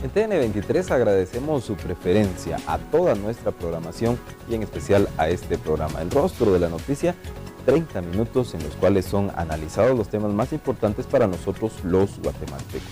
En TN23 agradecemos su preferencia a toda nuestra programación y en especial a este programa, El Rostro de la Noticia, 30 minutos en los cuales son analizados los temas más importantes para nosotros los guatemaltecos.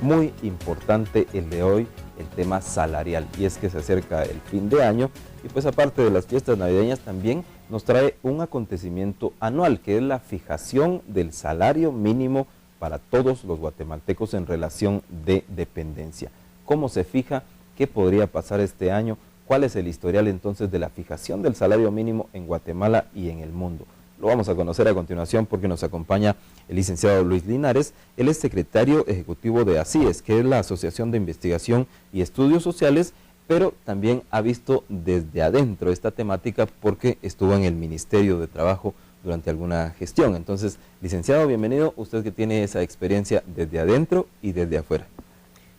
Muy importante el de hoy, el tema salarial, y es que se acerca el fin de año y pues aparte de las fiestas navideñas también nos trae un acontecimiento anual que es la fijación del salario mínimo para todos los guatemaltecos en relación de dependencia. ¿Cómo se fija? ¿Qué podría pasar este año? ¿Cuál es el historial entonces de la fijación del salario mínimo en Guatemala y en el mundo? Lo vamos a conocer a continuación porque nos acompaña el licenciado Luis Linares. Él es secretario ejecutivo de ASIES, que es la Asociación de Investigación y Estudios Sociales, pero también ha visto desde adentro esta temática porque estuvo en el Ministerio de Trabajo durante alguna gestión. Entonces, licenciado, bienvenido, usted que tiene esa experiencia desde adentro y desde afuera.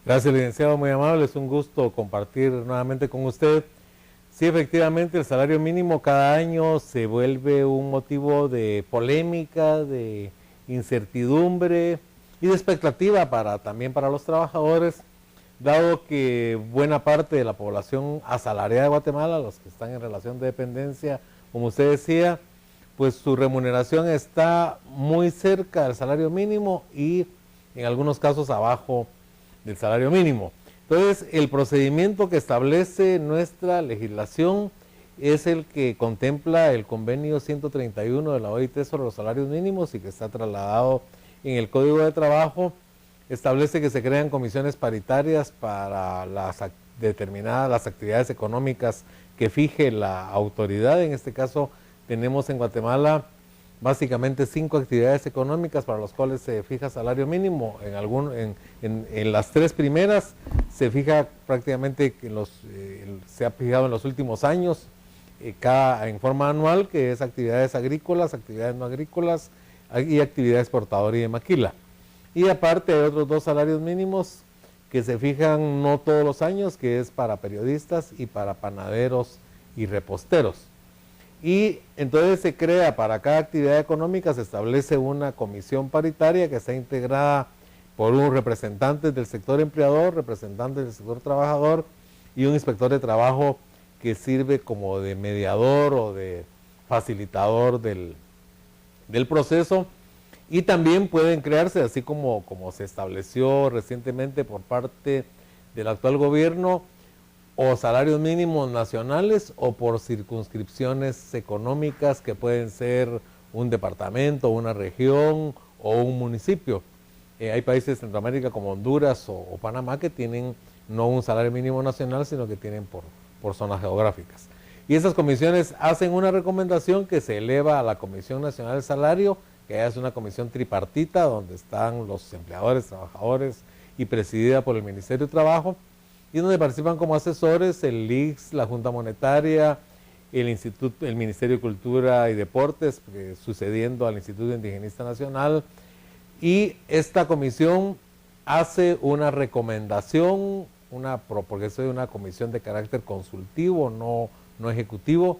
Gracias, licenciado, muy amable, es un gusto compartir nuevamente con usted. Sí, efectivamente, el salario mínimo cada año se vuelve un motivo de polémica, de incertidumbre y de expectativa también para los trabajadores, dado que buena parte de la población asalariada de Guatemala, los que están en relación de dependencia, como usted decía, pues su remuneración está muy cerca del salario mínimo y en algunos casos abajo del salario mínimo. Entonces, el procedimiento que establece nuestra legislación es el que contempla el convenio 131 de la OIT sobre los salarios mínimos y que está trasladado en el Código de Trabajo. Establece que se crean comisiones paritarias para determinadas las actividades económicas que fije la autoridad. En este caso, tenemos en Guatemala básicamente 5 actividades económicas para las cuales se fija salario mínimo. En las 3 primeras se fija prácticamente que se ha fijado en los últimos años, en forma anual, que es actividades agrícolas, actividades no agrícolas y actividad exportadora y de maquila. Y aparte hay otros 2 salarios mínimos que se fijan no todos los años, que es para periodistas y para panaderos y reposteros. Y entonces se crea para cada actividad económica, se establece una comisión paritaria que está integrada por un representante del sector empleador, representante del sector trabajador y un inspector de trabajo que sirve como de mediador o de facilitador del proceso. Y también pueden crearse, así como se estableció recientemente por parte del actual gobierno, o salarios mínimos nacionales o por circunscripciones económicas que pueden ser un departamento, una región o un municipio. Hay países de Centroamérica como Honduras o Panamá que tienen no un salario mínimo nacional, sino que tienen por zonas geográficas. Y esas comisiones hacen una recomendación que se eleva a la Comisión Nacional del Salario, que es una comisión tripartita donde están los empleadores, trabajadores y presidida por el Ministerio de Trabajo, y donde participan como asesores el ICS, la Junta Monetaria, el Ministerio de Cultura y Deportes, sucediendo al Instituto Indigenista Nacional, y esta comisión hace una recomendación, porque es una comisión de carácter consultivo, no ejecutivo,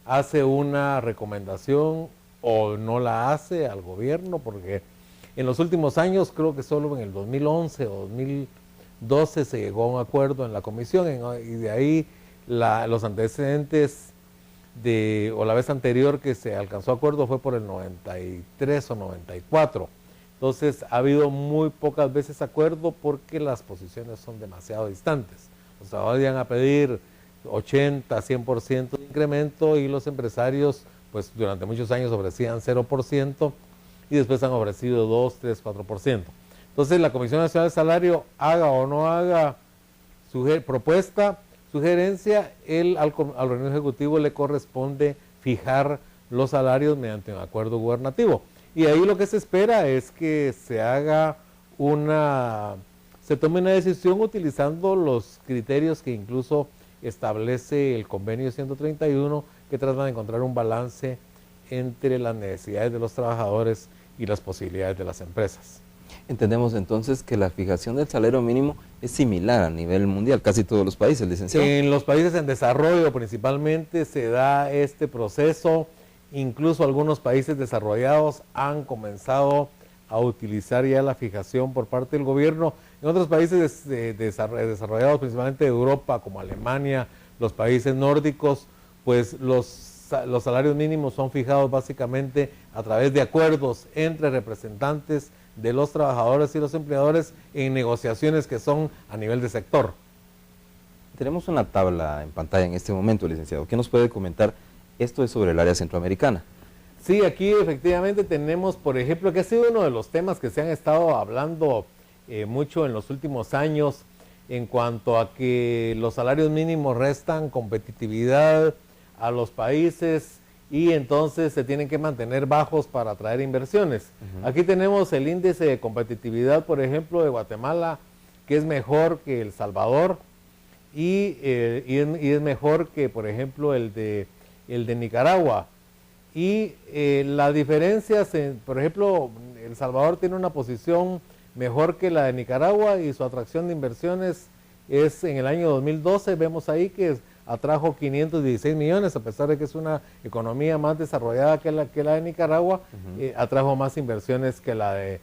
hace una recomendación o no la hace al gobierno, porque en los últimos años, creo que solo en el 2011 o 2012 se llegó a un acuerdo en la comisión y de ahí los antecedentes o la vez anterior que se alcanzó acuerdo fue por el 93 o 94. Entonces ha habido muy pocas veces acuerdo porque las posiciones son demasiado distantes. Los trabajadores van a pedir 80, 100% de incremento y los empresarios pues durante muchos años ofrecían 0% y después han ofrecido 2, 3, 4%. Entonces la Comisión Nacional del Salario, haga o no haga propuesta, sugerencia, al organismo ejecutivo le corresponde fijar los salarios mediante un acuerdo gubernativo. Y ahí lo que se espera es que se tome una decisión utilizando los criterios que incluso establece el convenio 131, que trata de encontrar un balance entre las necesidades de los trabajadores y las posibilidades de las empresas. Entendemos entonces que la fijación del salario mínimo es similar a nivel mundial, casi todos los países, licenciado. En los países en desarrollo principalmente se da este proceso, incluso algunos países desarrollados han comenzado a utilizar ya la fijación por parte del gobierno, En otros países desarrollados, principalmente de Europa, como Alemania, los países nórdicos, pues los salarios mínimos son fijados básicamente a través de acuerdos entre representantes de los trabajadores y los empleadores en negociaciones que son a nivel de sector. Tenemos una tabla en pantalla en este momento, licenciado. ¿Qué nos puede comentar? Esto es sobre el área centroamericana. Sí, aquí efectivamente tenemos, por ejemplo, que ha sido uno de los temas que se han estado hablando mucho en los últimos años en cuanto a que los salarios mínimos restan competitividad a los países y entonces se tienen que mantener bajos para atraer inversiones. Aquí tenemos el índice de competitividad, por ejemplo, de Guatemala, que es mejor que El Salvador y es mejor que, por ejemplo, el de Nicaragua. Y las diferencias, por ejemplo, El Salvador tiene una posición mejor que la de Nicaragua y su atracción de inversiones es en el año 2012, vemos ahí que atrajo 516 millones, a pesar de que es una economía más desarrollada que la de Nicaragua, atrajo más inversiones que la de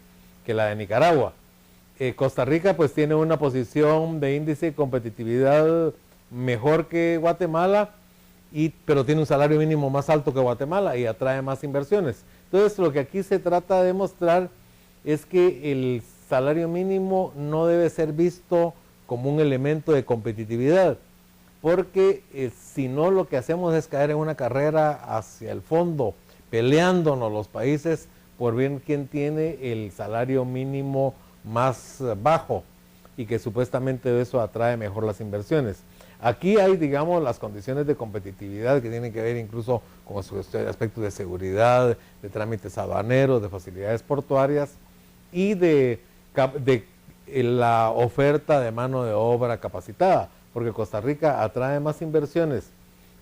Nicaragua. Costa Rica pues tiene una posición de índice de competitividad mejor que Guatemala, pero tiene un salario mínimo más alto que Guatemala y atrae más inversiones. Entonces lo que aquí se trata de mostrar es que el salario mínimo no debe ser visto como un elemento de competitividad, porque si no lo que hacemos es caer en una carrera hacia el fondo, peleándonos los países por ver quién tiene el salario mínimo más bajo y que supuestamente eso atrae mejor las inversiones. Aquí hay, digamos, las condiciones de competitividad que tienen que ver incluso con aspectos de seguridad, de trámites aduaneros, de facilidades portuarias y de la oferta de mano de obra capacitada, porque Costa Rica atrae más inversiones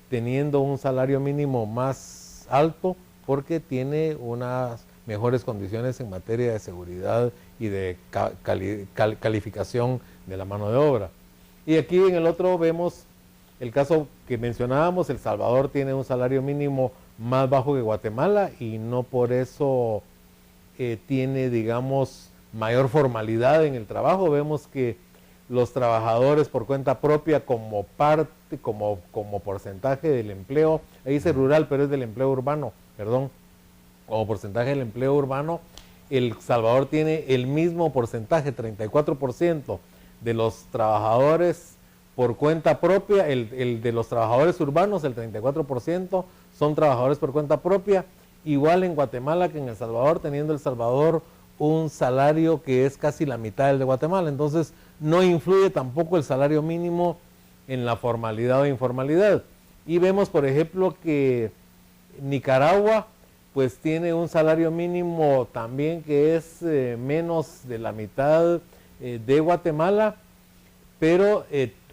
teniendo un salario mínimo más alto porque tiene unas mejores condiciones en materia de seguridad y de calificación de la mano de obra. Y aquí en el otro vemos el caso que mencionábamos, El Salvador tiene un salario mínimo más bajo que Guatemala y no por eso tiene, digamos, mayor formalidad en el trabajo. Vemos que los trabajadores por cuenta propia como parte, como porcentaje del empleo, ahí dice rural, pero es del empleo urbano, perdón, como porcentaje del empleo urbano, El Salvador tiene el mismo porcentaje, 34% de los trabajadores por cuenta propia, el de los trabajadores urbanos, el 34% son trabajadores por cuenta propia, igual en Guatemala que en El Salvador, teniendo El Salvador un salario que es casi la mitad del de Guatemala. Entonces no influye tampoco el salario mínimo en la formalidad o informalidad. Y vemos, por ejemplo, que Nicaragua pues tiene un salario mínimo también que es menos de la mitad de Guatemala, pero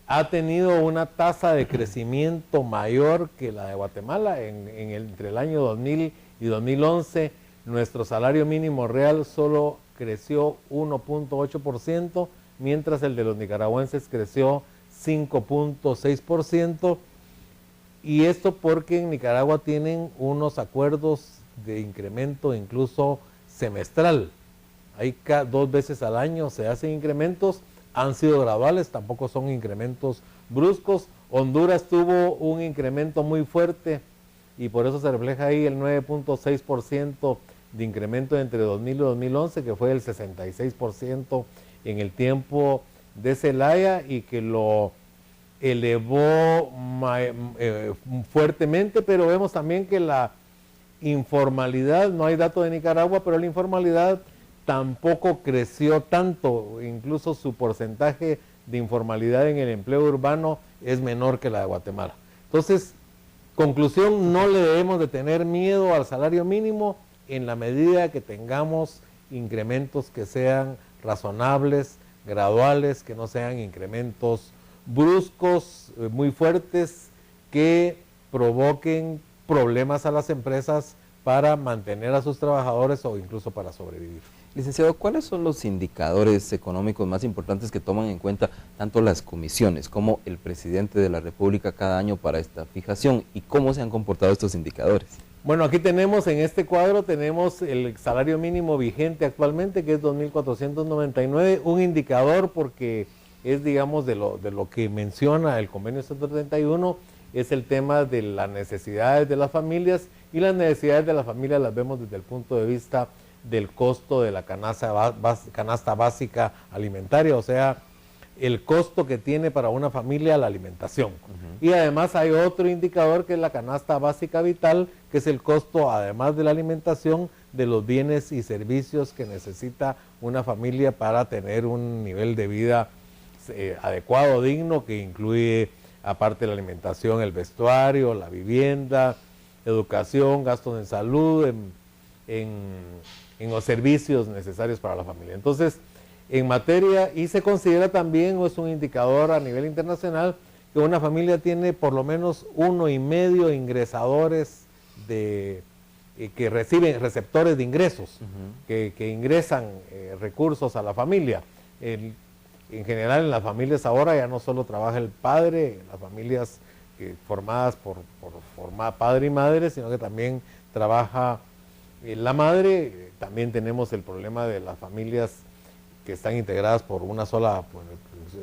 ha tenido una tasa de crecimiento mayor que la de Guatemala. Entre el año 2000 y 2011, nuestro salario mínimo real solo creció 1.8%, mientras el de los nicaragüenses creció 5.6%, y esto porque en Nicaragua tienen unos acuerdos de incremento incluso semestral. Hay 2 veces al año se hacen incrementos, han sido graduales, tampoco son incrementos bruscos. Honduras tuvo un incremento muy fuerte y por eso se refleja ahí el 9.6% de incremento entre 2000 y 2011, que fue el 66% en el tiempo de Zelaya y que lo elevó fuertemente, pero vemos también que la informalidad, no hay dato de Nicaragua, pero la informalidad tampoco creció tanto, incluso su porcentaje de informalidad en el empleo urbano es menor que la de Guatemala. Entonces, conclusión, no le debemos de tener miedo al salario mínimo en la medida que tengamos incrementos que sean razonables, graduales, que no sean incrementos bruscos, muy fuertes, que provoquen problemas a las empresas para mantener a sus trabajadores o incluso para sobrevivir. Licenciado, ¿cuáles son los indicadores económicos más importantes que toman en cuenta tanto las comisiones como el presidente de la República cada año para esta fijación y cómo se han comportado estos indicadores? Bueno, aquí tenemos, en este cuadro, tenemos el salario mínimo vigente actualmente, que es 2.499, un indicador porque es, digamos, de lo que menciona el convenio 131, es el tema de las necesidades de las familias, y las necesidades de las familias las vemos desde el punto de vista del costo de la canasta básica alimentaria, o sea, el costo que tiene para una familia la alimentación. Y además hay otro indicador que es la canasta básica vital, que es el costo, además de la alimentación, de los bienes y servicios que necesita una familia para tener un nivel de vida adecuado, digno, que incluye, aparte de la alimentación, el vestuario, la vivienda, educación, gastos en salud, en los servicios necesarios para la familia. Entonces, en materia, y se considera también, o es un indicador a nivel internacional, que una familia tiene por lo menos 1,5 ingresadores que reciben, receptores de ingresos, que ingresan recursos a la familia. En general, en las familias ahora ya no solo trabaja el padre, las familias formadas por padre y madre, sino que también trabaja la madre. También tenemos el problema de las familias que están integradas por una sola, pues,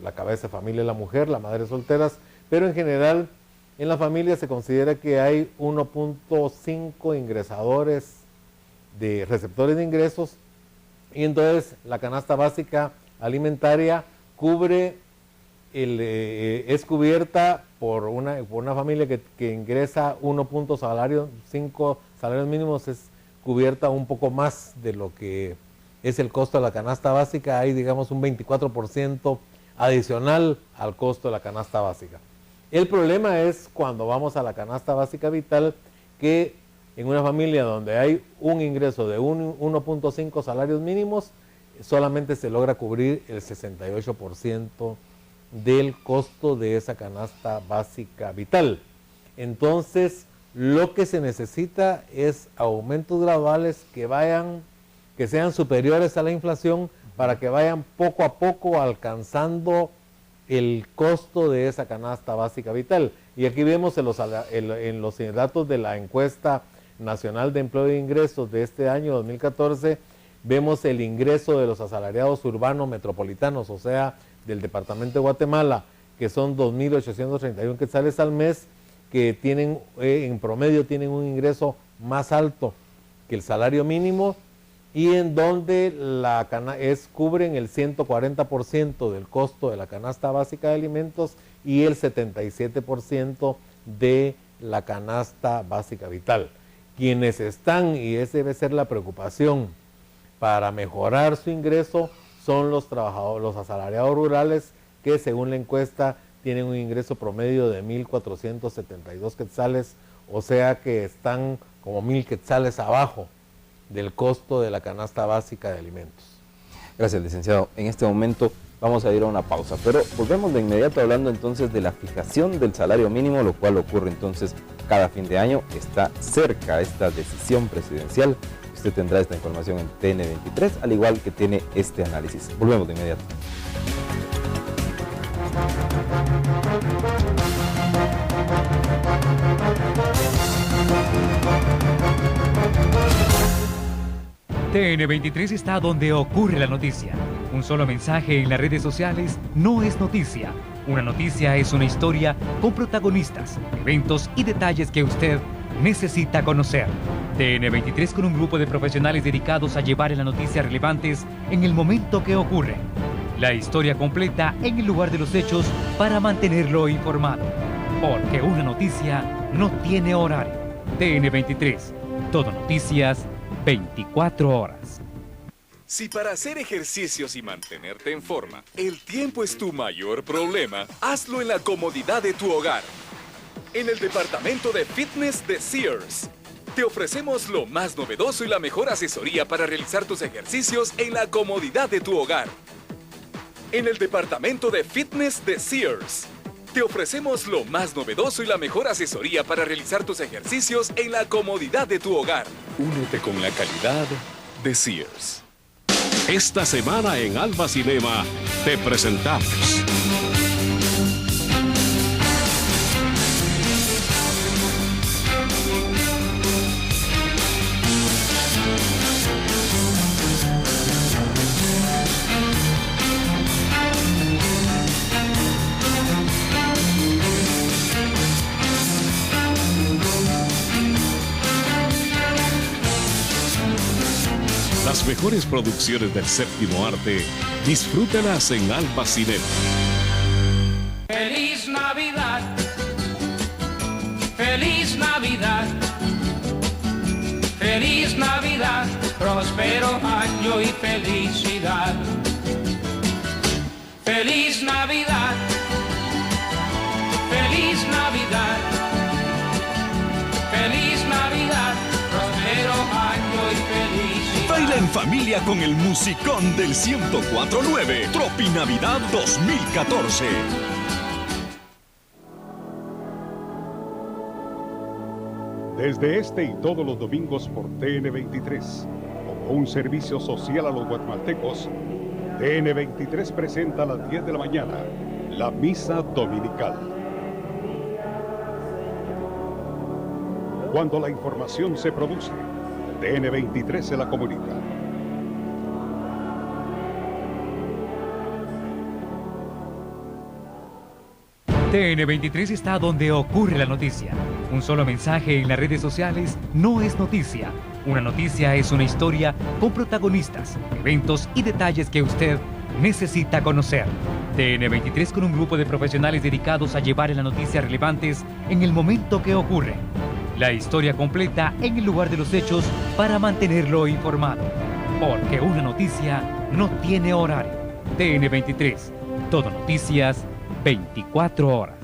la cabeza de familia es la mujer, la madre solteras, pero en general en la familia se considera que hay 1.5 ingresadores de receptores de ingresos, y entonces la canasta básica alimentaria es cubierta por una familia que ingresa 5 salarios mínimos, es cubierta un poco más de lo que es el costo de la canasta básica. Hay, digamos, un 24% adicional al costo de la canasta básica. El problema es cuando vamos a la canasta básica vital, que en una familia donde hay un ingreso de 1.5 salarios mínimos, solamente se logra cubrir el 68% del costo de esa canasta básica vital. Entonces, lo que se necesita es aumentos graduales que sean superiores a la inflación, para que vayan poco a poco alcanzando el costo de esa canasta básica vital. Y aquí vemos en los datos de la encuesta nacional de empleo e ingresos de este año 2014, vemos el ingreso de los asalariados urbanos metropolitanos, o sea, del departamento de Guatemala, que son 2.831 quetzales al mes, que tienen, en promedio tienen un ingreso más alto que el salario mínimo, y en donde cubren el 140% del costo de la canasta básica de alimentos y el 77% de la canasta básica vital. Quienes están, y esa debe ser la preocupación, para mejorar su ingreso, son los trabajadores, los asalariados rurales, que según la encuesta tienen un ingreso promedio de 1.472 quetzales, o sea que están como 1.000 quetzales abajo del costo de la canasta básica de alimentos. Gracias, licenciado. En este momento vamos a ir a una pausa, pero volvemos de inmediato hablando entonces de la fijación del salario mínimo, lo cual ocurre entonces cada fin de año. Está cerca esta decisión presidencial. Usted tendrá esta información en TN23, al igual que tiene este análisis. Volvemos de inmediato. TN23 está donde ocurre la noticia. Un solo mensaje en las redes sociales no es noticia. Una noticia es una historia con protagonistas, eventos y detalles que usted necesita conocer. TN23, con un grupo de profesionales dedicados a llevar las noticias relevantes en el momento que ocurre. La historia completa en el lugar de los hechos para mantenerlo informado. Porque una noticia no tiene horario. TN23, todo noticias, 24 horas. Si para hacer ejercicios y mantenerte en forma, el tiempo es tu mayor problema, hazlo en la comodidad de tu hogar. En el departamento de fitness de Sears, te ofrecemos lo más novedoso y la mejor asesoría para realizar tus ejercicios en la comodidad de tu hogar. En el departamento de fitness de Sears, te ofrecemos lo más novedoso y la mejor asesoría para realizar tus ejercicios en la comodidad de tu hogar. Únete con la calidad de Sears. Esta semana en Alba Cinema te presentamos Las mejores producciones del séptimo arte, disfrútalas en Alba Cinema. Feliz Navidad, feliz Navidad, feliz Navidad, próspero año y felicidad. Feliz Navidad, feliz Navidad, feliz Navidad, próspero año y felicidad. Baila en familia con el musicón del 104.9, Tropi Navidad 2014. Desde este y todos los domingos por TN23, como un servicio social a los guatemaltecos, TN23 presenta a las 10 de la mañana la misa dominical. Cuando la información se produce, TN23 se la comunica. TN23 está donde ocurre la noticia. Un solo mensaje en las redes sociales no es noticia. Una noticia es una historia con protagonistas, eventos y detalles que usted necesita conocer. TN23 con un grupo de profesionales dedicados a llevar las noticias relevantes en el momento que ocurre. La historia completa en el lugar de los hechos para mantenerlo informado. Porque una noticia no tiene horario. TN23, todo noticias, 24 horas.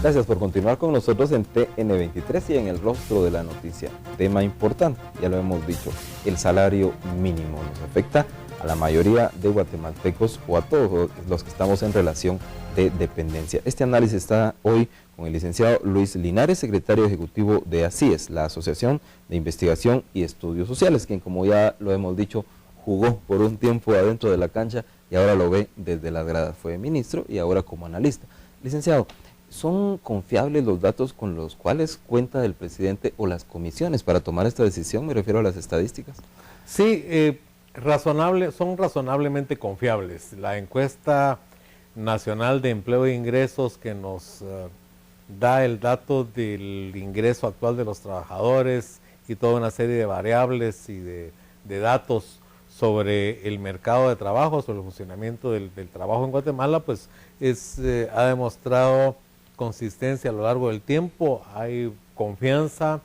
Gracias por continuar con nosotros en TN23 y en el rostro de la noticia. Tema importante, ya lo hemos dicho, el salario mínimo nos afecta a la mayoría de guatemaltecos o a todos los que estamos en relación de dependencia. Este análisis está hoy con el licenciado Luis Linares, secretario ejecutivo de ASIES, la Asociación de Investigación y Estudios Sociales, quien, como ya lo hemos dicho, jugó por un tiempo adentro de la cancha y ahora lo ve desde las gradas. Fue ministro y ahora como analista. Licenciado, ¿son confiables los datos con los cuales cuenta el presidente o las comisiones para tomar esta decisión? Me refiero a las estadísticas. Sí, son razonablemente confiables. La encuesta nacional de empleo e ingresos que nos da el dato del ingreso actual de los trabajadores y toda una serie de variables y de datos sobre el mercado de trabajo, sobre el funcionamiento del trabajo en Guatemala, pues ha demostrado consistencia a lo largo del tiempo. Hay confianza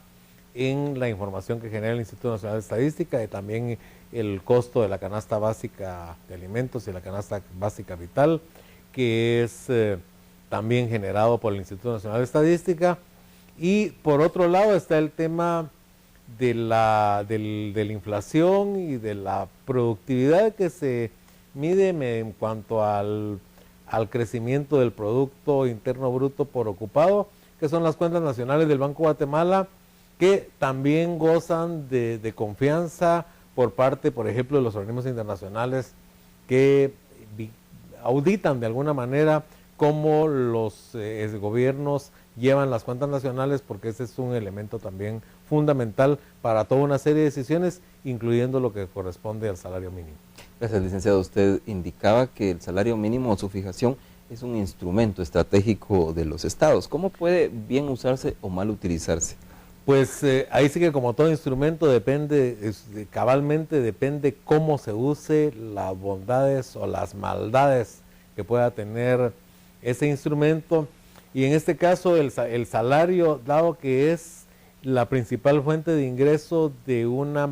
en la información que genera el Instituto Nacional de Estadística y también el costo de la canasta básica de alimentos y la canasta básica vital, que es también generado por el Instituto Nacional de Estadística. Y por otro lado está el tema de la inflación y de la productividad que se mide en cuanto al crecimiento del Producto Interno Bruto por ocupado, que son las cuentas nacionales del Banco Guatemala, que también gozan de confianza por parte, por ejemplo, de los organismos internacionales que auditan de alguna manera cómo los gobiernos llevan las cuentas nacionales, porque ese es un elemento también fundamental para toda una serie de decisiones, incluyendo lo que corresponde al salario mínimo. Gracias, licenciado. Usted indicaba que el salario mínimo o su fijación es un instrumento estratégico de los estados. ¿Cómo puede bien usarse o mal utilizarse? Pues ahí sí que, como todo instrumento, cabalmente depende cómo se use, las bondades o las maldades que pueda tener ese instrumento. Y en este caso el salario, dado que es la principal fuente de ingreso de la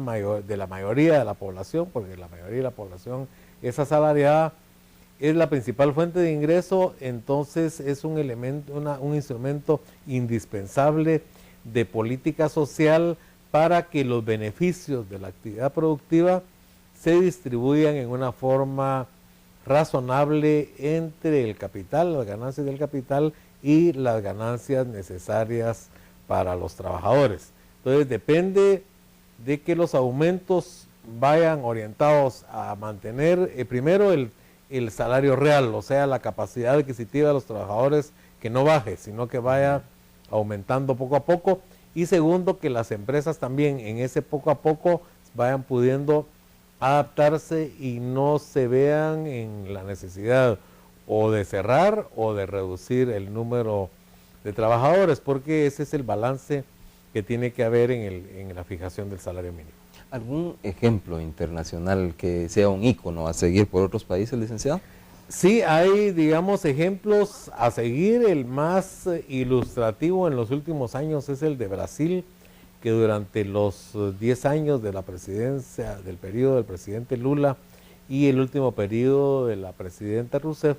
mayoría de la población, porque la mayoría de la población es asalariada, es la principal fuente de ingreso, entonces es un instrumento indispensable de política social para que los beneficios de la actividad productiva se distribuyan en una forma razonable entre el capital, las ganancias del capital y las ganancias necesarias para los trabajadores. Entonces depende de que los aumentos vayan orientados a mantener primero el salario real, o sea, la capacidad adquisitiva de los trabajadores que no baje, sino que vaya aumentando poco a poco. Y segundo, que las empresas también en ese poco a poco vayan pudiendo adaptarse y no se vean en la necesidad o de cerrar o de reducir el número de trabajadores, porque ese es el balance que tiene que haber en la fijación del salario mínimo. ¿Algún ejemplo internacional que sea un ícono a seguir por otros países, licenciado? Sí, hay, digamos, ejemplos a seguir. El más ilustrativo en los últimos años es el de Brasil, que durante los 10 años de la presidencia, del periodo del presidente Lula y el último periodo de la presidenta Rousseff,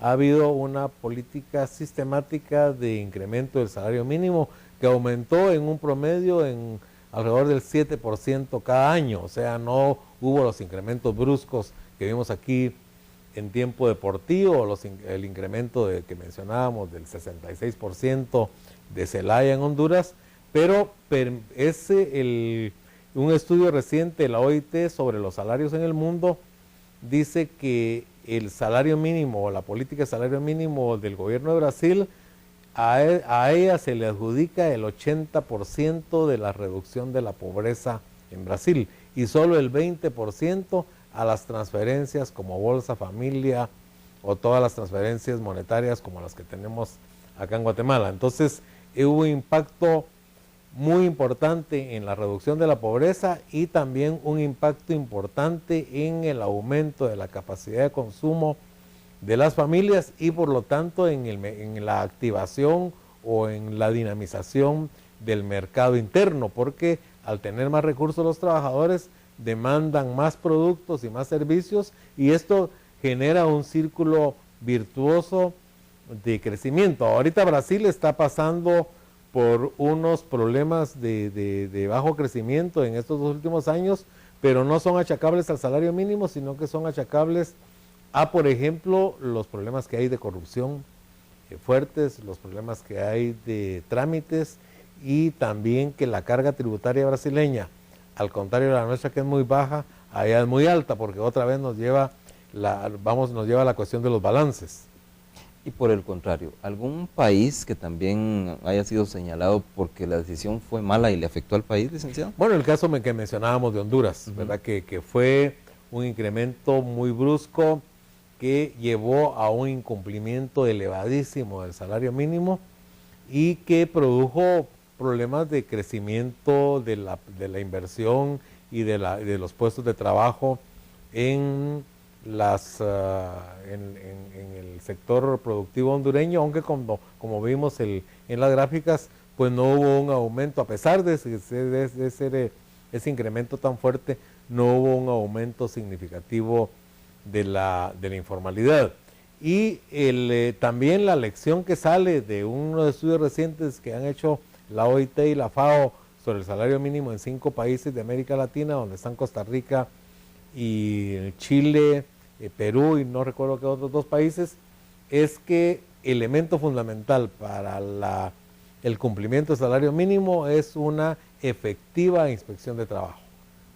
ha habido una política sistemática de incremento del salario mínimo que aumentó en un promedio en alrededor del 7% cada año. O sea, no hubo los incrementos bruscos que vimos aquí en tiempo deportivo, el incremento que mencionábamos del 66% de Celaya en Honduras, pero un estudio reciente de la OIT sobre los salarios en el mundo dice que el salario mínimo o la política de salario mínimo del gobierno de Brasil, a ella se le adjudica el 80% de la reducción de la pobreza en Brasil y solo el 20% a las transferencias como Bolsa Familia o todas las transferencias monetarias como las que tenemos acá en Guatemala. Entonces hubo un impacto muy importante en la reducción de la pobreza y también un impacto importante en el aumento de la capacidad de consumo de las familias y por lo tanto en la activación o en la dinamización del mercado interno, porque al tener más recursos los trabajadores demandan más productos y más servicios y esto genera un círculo virtuoso de crecimiento. Ahorita Brasil está pasando por unos problemas de bajo crecimiento en estos 2 últimos años, pero no son achacables al salario mínimo, sino que son achacables a, por ejemplo, los problemas que hay de corrupción fuertes, los problemas que hay de trámites y también que la carga tributaria brasileña, al contrario de la nuestra que es muy baja, allá es muy alta porque otra vez nos lleva a la cuestión de los balances. Y por el contrario, ¿algún país que también haya sido señalado porque la decisión fue mala y le afectó al país, licenciado? Bueno, el caso que mencionábamos de Honduras, ¿verdad? Que fue un incremento muy brusco que llevó a un incumplimiento elevadísimo del salario mínimo y que produjo problemas de crecimiento de la inversión y de los puestos de trabajo en el sector productivo hondureño, aunque como vimos en las gráficas, pues no hubo un aumento, a pesar de ser ese incremento tan fuerte, no hubo un aumento significativo de la informalidad. Y también la lección que sale de unos estudios recientes que han hecho la OIT y la FAO sobre el salario mínimo en 5 países de América Latina, donde están Costa Rica y Chile, Perú y no recuerdo qué otros 2 países, es que elemento fundamental para el cumplimiento del salario mínimo es una efectiva inspección de trabajo.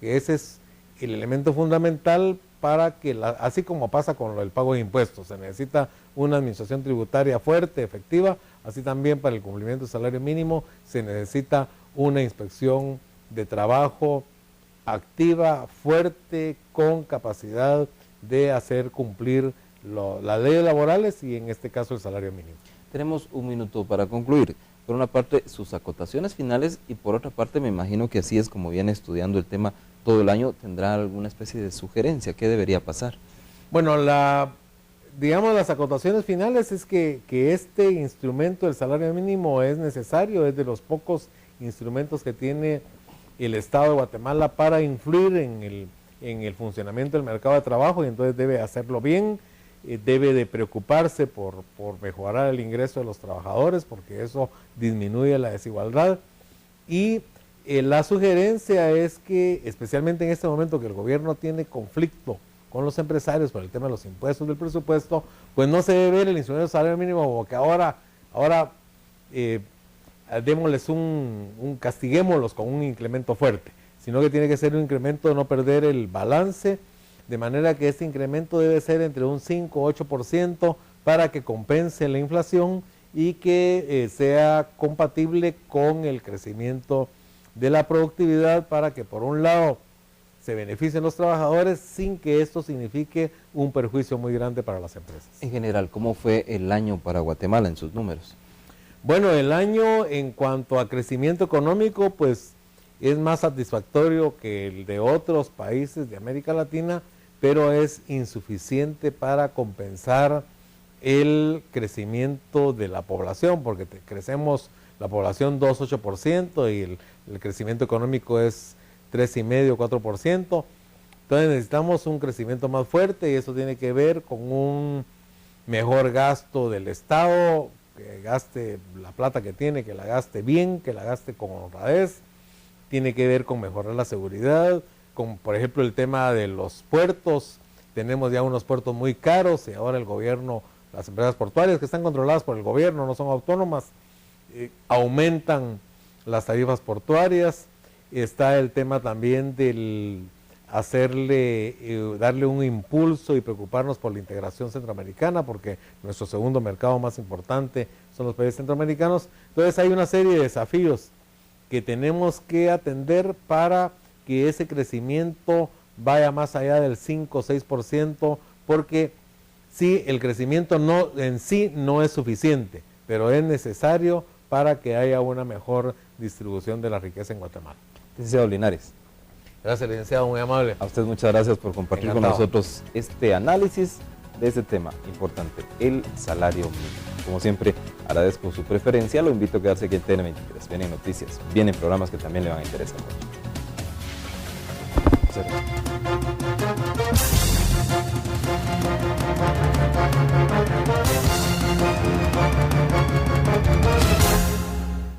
Ese es el elemento fundamental para que, así como pasa con el pago de impuestos, se necesita una administración tributaria fuerte, efectiva, así también para el cumplimiento del salario mínimo se necesita una inspección de trabajo activa, fuerte, con capacidad de hacer cumplir las leyes laborales y en este caso el salario mínimo. Tenemos un minuto para concluir. Por una parte, sus acotaciones finales y por otra parte, me imagino que así es como viene estudiando el tema todo el año, tendrá alguna especie de sugerencia. ¿Qué debería pasar? Bueno, las acotaciones finales es que este instrumento del salario mínimo es necesario, es de los pocos instrumentos que tiene el Estado de Guatemala para influir en el funcionamiento del mercado de trabajo y entonces debe hacerlo bien, debe de preocuparse por mejorar el ingreso de los trabajadores porque eso disminuye la desigualdad y la sugerencia es que especialmente en este momento que el gobierno tiene conflicto con los empresarios por el tema de los impuestos del presupuesto, pues no se debe ver el instrumento del salario mínimo como que ahora démosles castiguémoslos con un incremento fuerte, sino que tiene que ser un incremento de no perder el balance de manera que este incremento debe ser entre un 5 o 8% para que compense la inflación y que sea compatible con el crecimiento de la productividad, para que por un lado se beneficien los trabajadores sin que esto signifique un perjuicio muy grande para las empresas. En general, ¿cómo fue el año para Guatemala en sus números? Bueno, el año en cuanto a crecimiento económico, pues es más satisfactorio que el de otros países de América Latina, pero es insuficiente para compensar el crecimiento de la población, porque crecemos la población 2,8% y el crecimiento económico es 3,5, 4%. Entonces necesitamos un crecimiento más fuerte y eso tiene que ver con un mejor gasto del Estado, que gaste la plata que tiene, que la gaste bien, que la gaste con honradez. Tiene que ver con mejorar la seguridad, con por ejemplo el tema de los puertos. Tenemos ya unos puertos muy caros y ahora el gobierno, las empresas portuarias que están controladas por el gobierno, no son autónomas, aumentan las tarifas portuarias. Está el tema también del darle un impulso y preocuparnos por la integración centroamericana, porque nuestro segundo mercado más importante son los países centroamericanos. Entonces hay una serie de desafíos que tenemos que atender para que ese crecimiento vaya más allá del 5 o 6%, porque sí, el crecimiento en sí no es suficiente, pero es necesario para que haya una mejor distribución de la riqueza en Guatemala. Licenciado Linares. Gracias, licenciado, muy amable. A usted muchas gracias por compartir Encantado con nosotros este análisis de este tema importante, el salario mínimo. Como siempre, agradezco su preferencia, lo invito a quedarse aquí en TN23. Vienen noticias, vienen programas que también le van a interesar mucho.